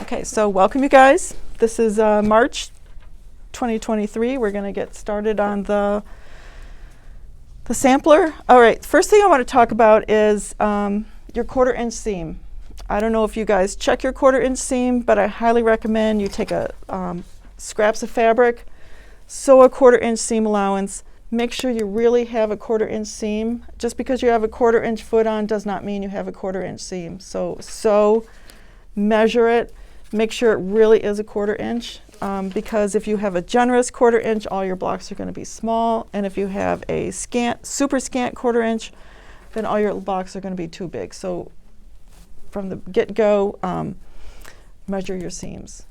Okay, so welcome you guys. This is March 2023. We're going to get started on the sampler. All right, first thing I want to talk about is your 1/4 inch seam. I don't know if you guys check your 1/4 inch seam, but I highly recommend you take a scraps of fabric, sew a 1/4 inch seam allowance. Make sure you really have a 1/4 inch seam. Just because you have a 1/4 inch foot on does not mean you have a 1/4 inch seam. So measure it. Make sure it really is a 1/4 inch because if you have a generous 1/4 inch, all your blocks are going to be small. And if you have a super scant 1/4 inch, then all your blocks are going to be too big. So from the get-go, measure your seams.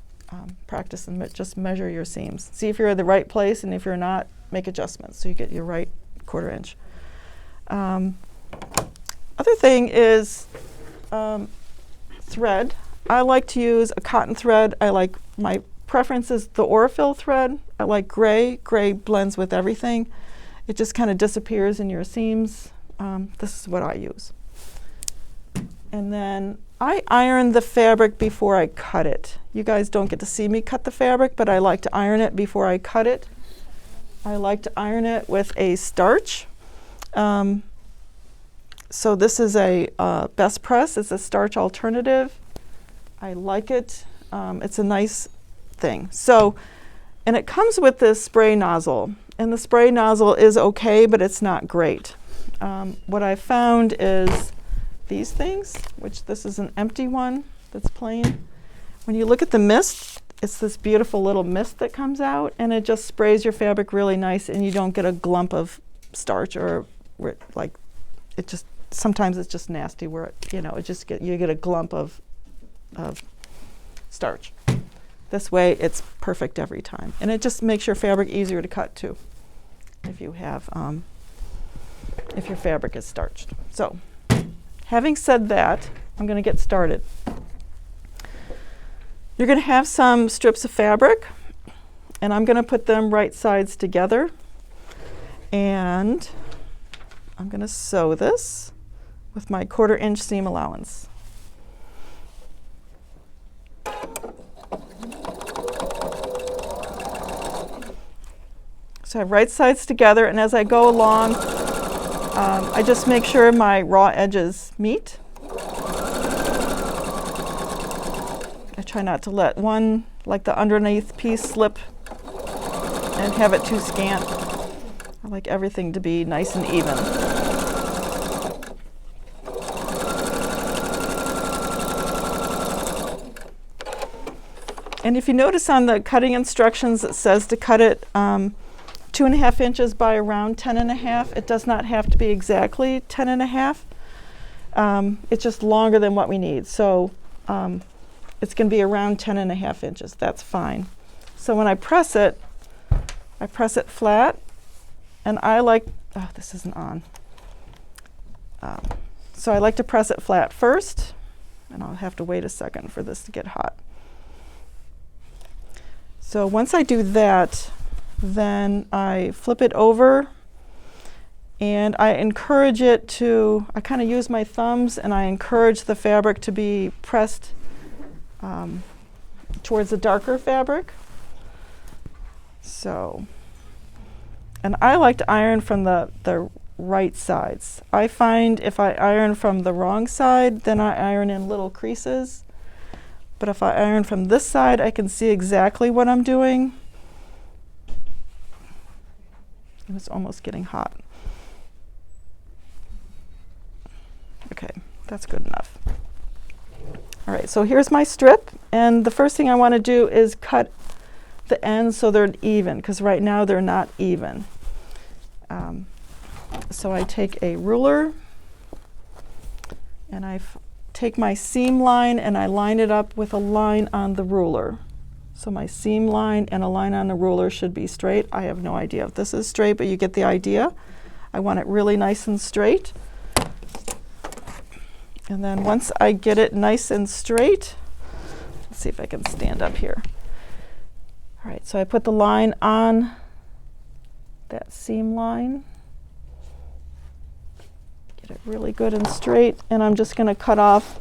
Practice and just measure your seams. See if you're in the right place, and if you're not, make adjustments so you get your right 1/4 inch. Other thing is thread. I like to use a cotton thread. My preference is the Aurifil thread. I like gray. Gray blends with everything. It just kind of disappears in your seams. This is what I use. And then I iron the fabric before I cut it. You guys don't get to see me cut the fabric, but I like to iron it before I cut it. I like to iron it with a starch. So this is a Best Press. It's a starch alternative. I like it. It's a nice thing. So, and it comes with this spray nozzle. And the spray nozzle is okay, but it's not great. What I found is these things, which this is an empty one that's plain. When you look at the mist, it's this beautiful little mist that comes out, and it just sprays your fabric really nice, and you don't get a glump of starch or like it just, sometimes it's just nasty where it, you just you get a glump of starch. This way it's perfect every time, and it just makes your fabric easier to cut too if you have if your fabric is starched. So having said that, I'm going to get started. You're going to have some strips of fabric, and I'm going to put them right sides together, and I'm going to sew this with my 1/4 inch seam allowance. So I have right sides together, and as I go along, I just make sure my raw edges meet. I try not to let one, like the underneath piece, slip and have it too scant. I like everything to be nice and even. And if you notice on the cutting instructions, it says to cut it 2.5 inches by around 10.5. It does not have to be exactly 10.5. It's just longer than what we need. So it's going to be around 10.5 inches. That's fine. So when I press it flat, and I like, oh, this isn't on. So I like to press it flat first, and I'll have to wait a second for this to get hot. So once I do that, then I flip it over, and I encourage it to, I kind of use my thumbs, and I encourage the fabric to be pressed towards the darker fabric. So, and I like to iron from the right sides. I find if I iron from the wrong side, then I iron in little creases. But if I iron from this side, I can see exactly what I'm doing. It was almost getting hot. Okay, that's good enough. All right, so here's my strip, and the first thing I want to do is cut the ends so they're even, because right now they're not even. So I take a ruler, and I take my seam line, and I line it up with a line on the ruler. So my seam line and a line on the ruler should be straight. I have no idea if this is straight, but you get the idea. I want it really nice and straight. And then once I get it nice and straight, let's see if I can stand up here. All right, so I put the line on that seam line. Get it really good and straight, and I'm just going to cut off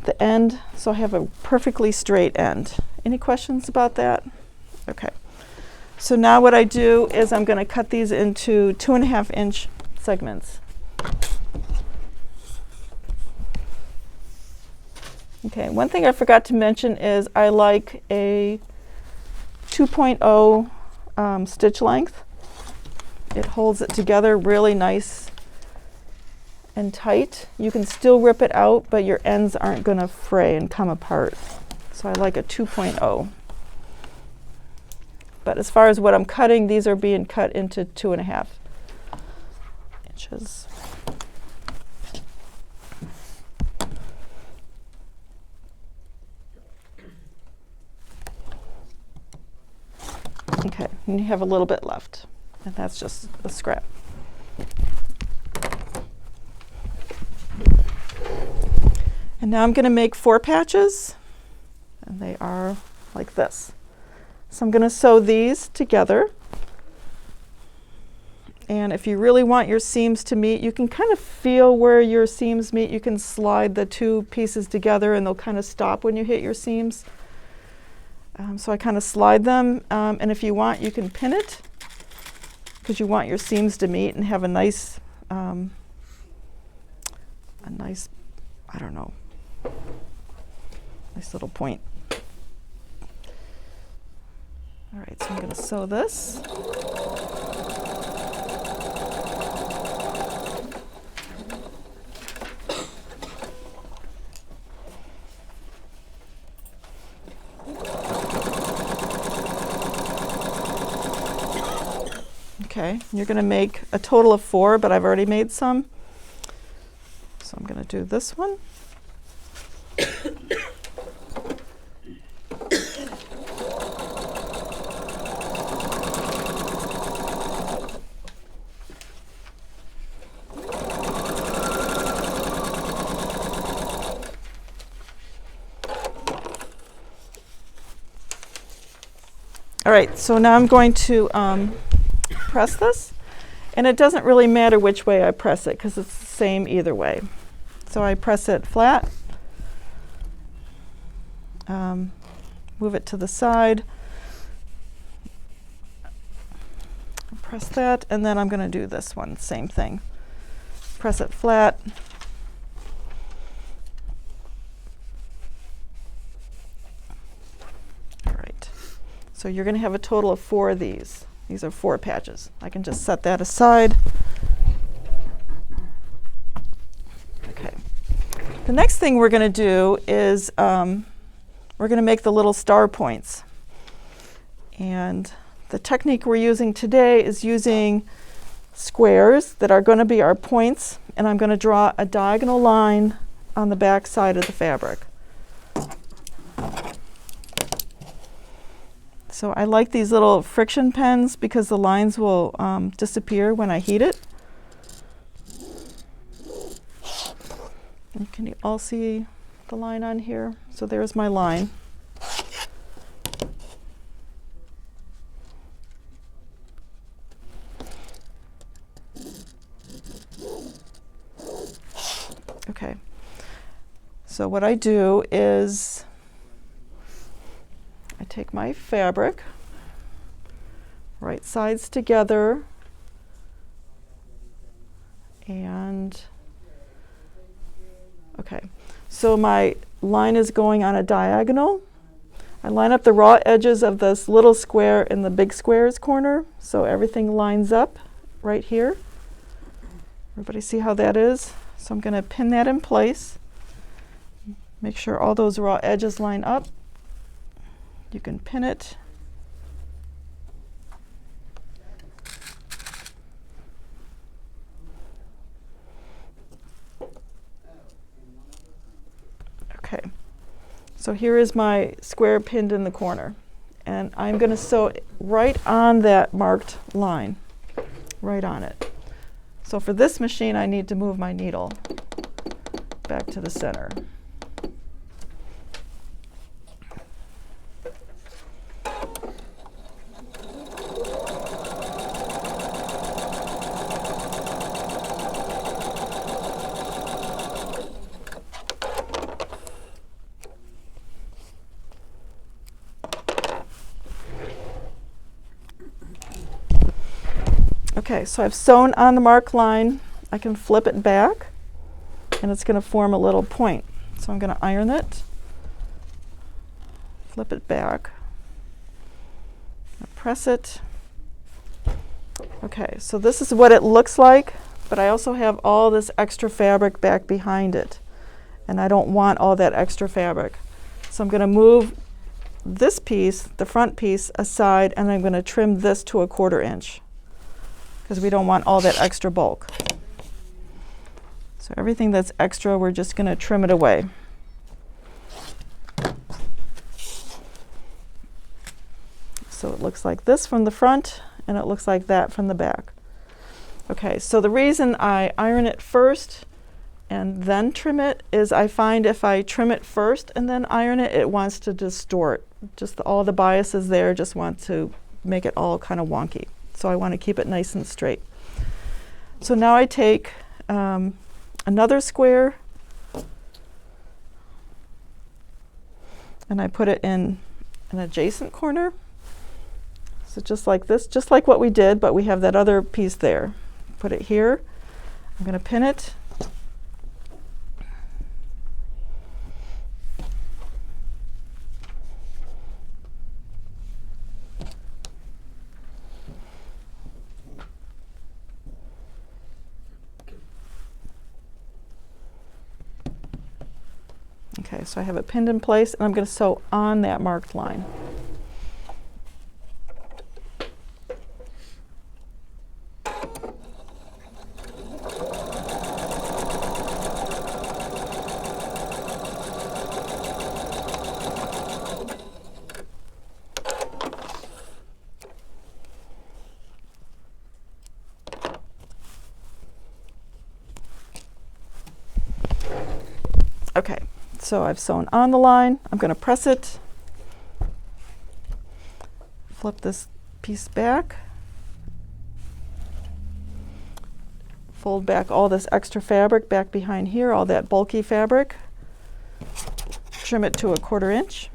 the end so I have a perfectly straight end. Any questions about that? Okay. So now what I do is I'm going to cut these into 2.5 inch segments. Okay, one thing I forgot to mention is I like a 2.0 stitch length. It holds it together really nice and tight. You can still rip it out, but your ends aren't going to fray and come apart. So I like a 2.0. But as far as what I'm cutting, these are being cut into 2.5 inches. Okay, and you have a little bit left, and that's just a scrap. And now I'm going to make 4 patches, and they are like this. So I'm going to sew these together. And if you really want your seams to meet, you can kind of feel where your seams meet. You can slide the 2 pieces together and they'll kind of stop when you hit your seams. So I kind of slide them, and if you want, you can pin it because you want your seams to meet and have a nice, I don't know, nice little point. All right, so I'm going to sew this. Okay, you're going to make a total of 4, but I've already made some. So I'm going to do this one. All right, so now I'm going to press this, and it doesn't really matter which way I press it because it's the same either way. So I press it flat, move it to the side, press that, and then I'm going to do this one, same thing. Press it flat, all right. So you're going to have a total of 4 of these. These are 4 patches. I can just set that aside. Okay. The next thing we're going to do is we're going to make the little star points. And the technique we're using today is using squares that are going to be our points, and I'm going to draw a diagonal line on the back side of the fabric. So I like these little friction pens because the lines will disappear when I heat it. And can you all see the line on here? So there's my line. Okay. So what I do is I take my fabric, right sides together, and okay, so my line is going on a diagonal. I line up the raw edges of this little square in the big square's corner, so everything lines up right here. Everybody see how that is? So I'm going to pin that in place. Make sure all those raw edges line up. You can pin it. Okay, so here is my square pinned in the corner, and I'm going to sew right on that marked line, right on it. So for this machine, I need to move my needle back to the center. Okay, so I've sewn on the mark line. I can flip it back and it's going to form a little point. So I'm going to iron it, flip it back, press it. Okay, so this is what it looks like, but I also have all this extra fabric back behind it, and I don't want all that extra fabric. So I'm going to move this piece, the front piece, aside, and I'm going to trim this to 1/4 inch because we don't want all that extra bulk. So everything that's extra, we're just going to trim it away. So it looks like this from the front, and it looks like that from the back. Okay, so the reason I iron it first and then trim it is I find if I trim it first and then iron it, it wants to distort. Just all the biases there just want to make it all kind of wonky. So I want to keep it nice and straight. So now I take another square and I put it in an adjacent corner. So just like this, just like what we did, but we have that other piece there. Put it here. I'm going to pin it. Okay, so I have it pinned in place, and I'm going to sew on that marked line. Okay, so I've sewn on the line. I'm going to press it, flip this piece back, fold back all this extra fabric back behind here, all that bulky fabric, trim it to 1/4 inch.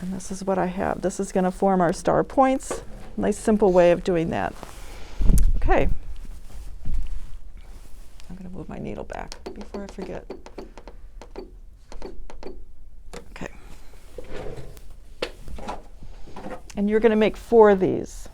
And this is what I have. This is going to form our star points. Nice simple way of doing that. Okay. I'm going to move my needle back before I forget. Okay. And you're going to make 4 of these.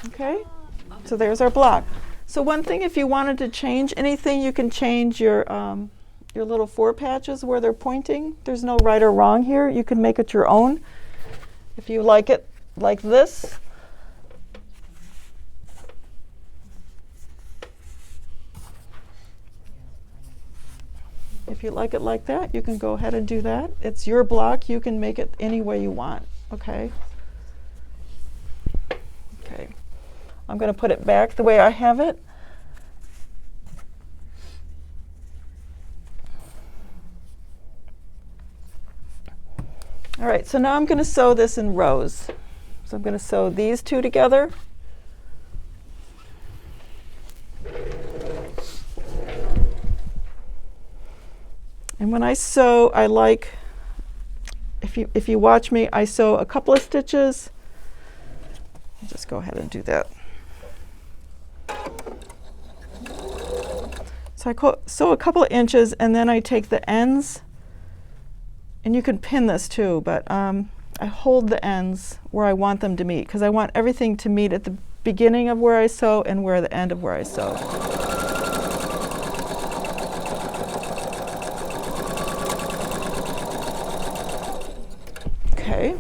Okay, so there's our block. So one thing, if you wanted to change anything, you can change your little 4 patches where they're pointing. There's no right or wrong here. You can make it your own. If you like it like this, if you like it like that, you can go ahead and do that. It's your block. You can make it any way you want. Okay. Okay. I'm going to put it back the way I have it. All right, so now I'm going to sew this in rows. So I'm going to sew these 2 together. And when I sew, I like, if you watch me, I sew a couple of stitches. I'll just go ahead and do that. So I sew a couple of inches, and then I take the ends, and you can pin this too, but I hold the ends where I want them to meet, because I want everything to meet at the beginning of where I sew and where the end of where I sew. Okay.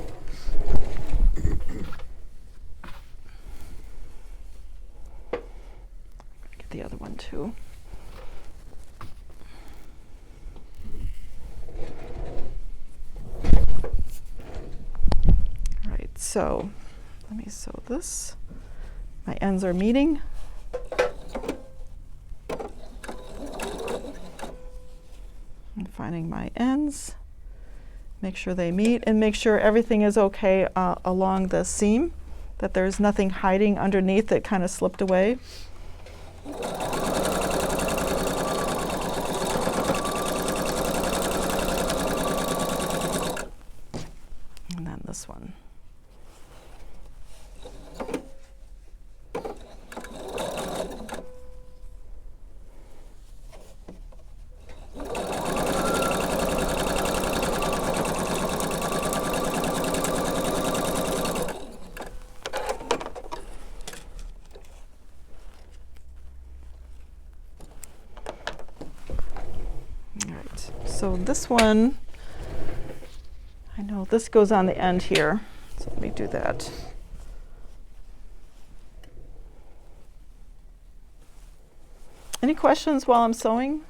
Get the other one too. too. All right, so let me sew this. My ends are meeting. I'm finding my ends. Make sure they meet and make sure everything is okay along the seam, that there's nothing hiding underneath that kind of slipped away. And then this one. So this one, I know this goes on the end here, so let me do that. Any questions while I'm sewing?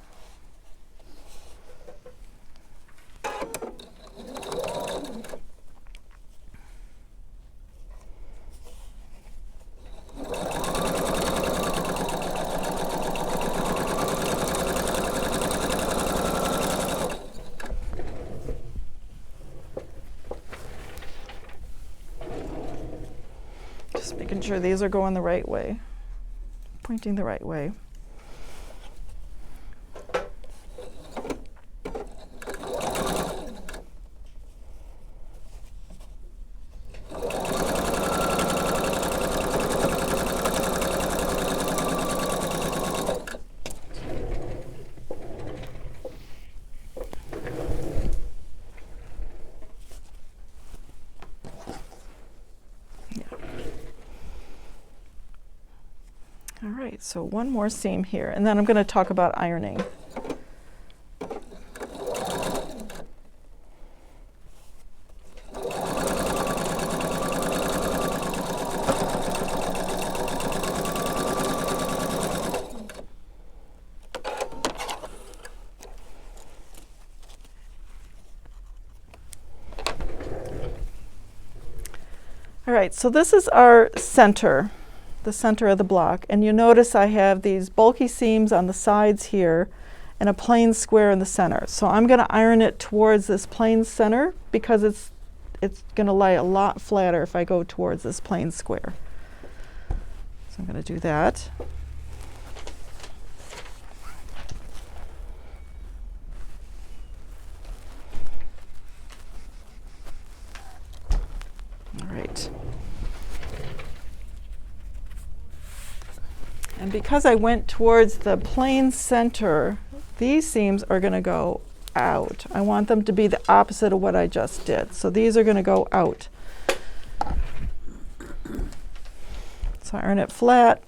Just making sure these are going the right way, pointing the right way. All right, so one more seam here, and then I'm going to talk about ironing. All right, so this is our center, the center of the block, and you notice I have these bulky seams on the sides here and a plain square in the center. So I'm going to iron it towards this plain center because it's going to lay a lot flatter if I go towards this plain square. So I'm going to do that. All right. And because I went towards the plain center, these seams are going to go out. I want them to be the opposite of what I just did. So these are going to go out. So I iron it flat.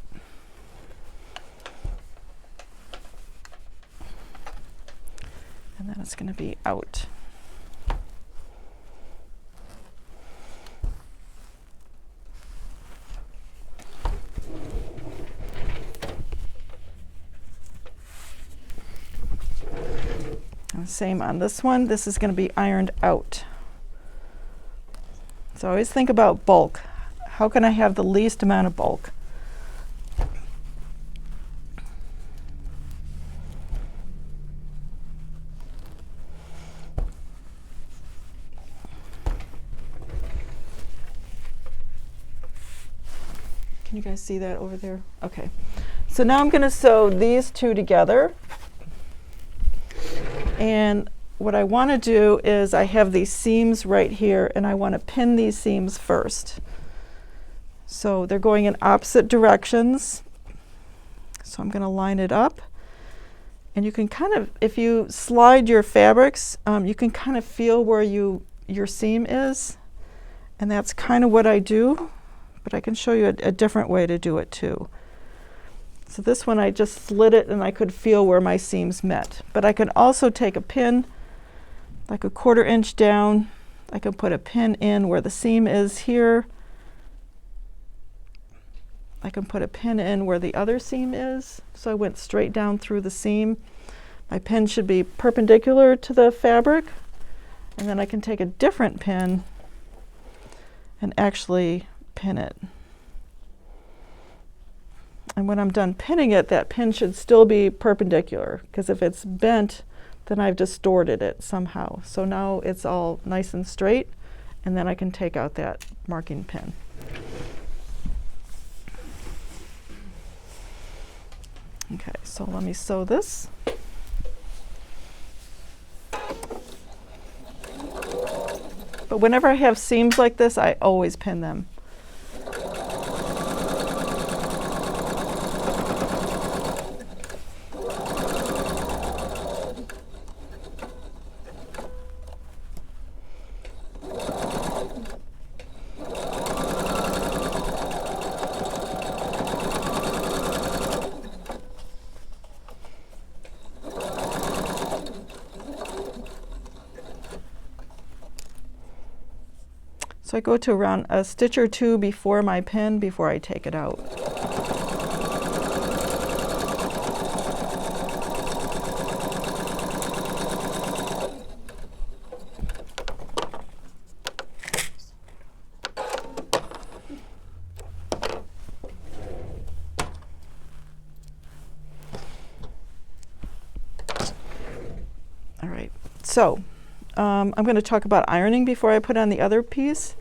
And then it's going to be out. And same on this one. This is going to be ironed out. So always think about bulk. How can I have the least amount of bulk? Can you guys see that over there? Okay. So now I'm going to sew these two together. And what I want to do is I have these seams right here, and I want to pin these seams first. So they're going in opposite directions. So I'm going to line it up. And you can kind of, if you slide your fabrics, you can kind of feel where your seam is. And that's kind of what I do. But I can show you a different way to do it too. So this one I just slid it and I could feel where my seams met. But I can also take a pin like a 1/4 inch down. I can put a pin in where the seam is here. I can put a pin in where the other seam is. So I went straight down through the seam. My pin should be perpendicular to the fabric, and then I can take a different pin and actually pin it. And when I'm done pinning it, that pin should still be perpendicular, because if it's bent, then I've distorted it somehow. So now it's all nice and straight, and then I can take out that marking pin. Okay, so let me sew this. But whenever I have seams like this, I always pin them. So I go to around a stitch or two before my pin before I take it out. All right, so I'm going to talk about ironing before I put on the other piece.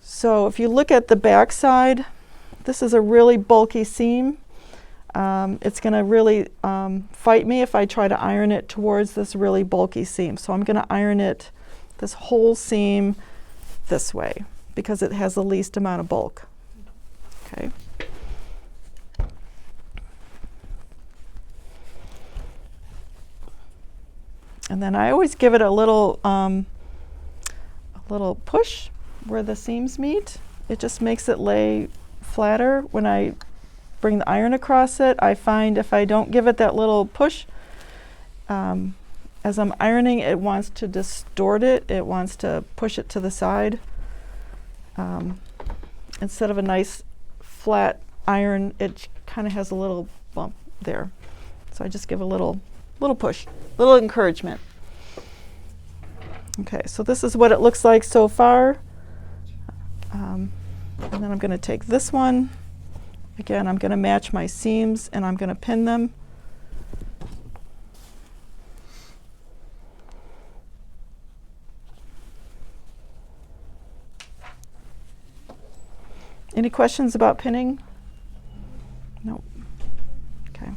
So if you look at the back side, this is a really bulky seam. It's going to really fight me if I try to iron it towards this really bulky seam. So I'm going to iron it, this whole seam, this way, because it has the least amount of bulk. Okay. And then I always give it a little push where the seams meet. It just makes it lay flatter. When I bring the iron across it, I find if I don't give it that little push, as I'm ironing, it wants to distort it. It wants to push it to the side. Instead of a nice flat iron, it kind of has a little bump there. So I just give a little push, little encouragement. Okay, so this is what it looks like so far. And then I'm going to take this one. Again, I'm going to match my seams and I'm going to pin them. Any questions about pinning? No. Okay.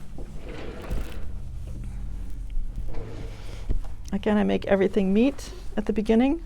Again, I make everything meet at the beginning.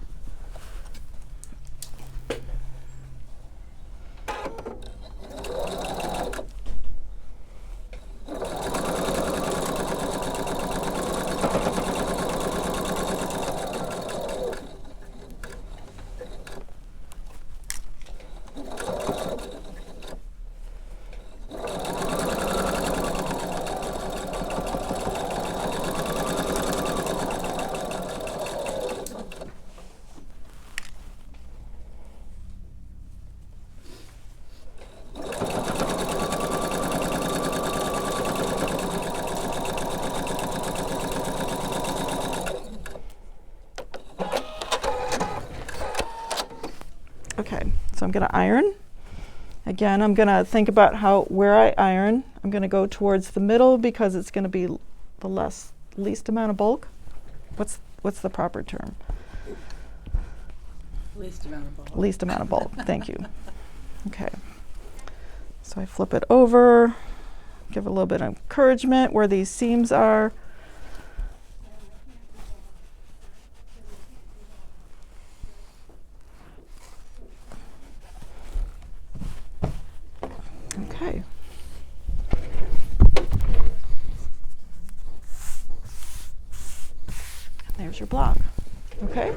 Okay, so I'm going to iron. Again, I'm going to think about where I iron. I'm going to go towards the middle because it's going to be the least amount of bulk. What's the proper term? Least amount of bulk. Least amount of bulk. Thank you. Okay. So I flip it over, give a little bit of encouragement where these seams are. Okay. And there's your block. Okay?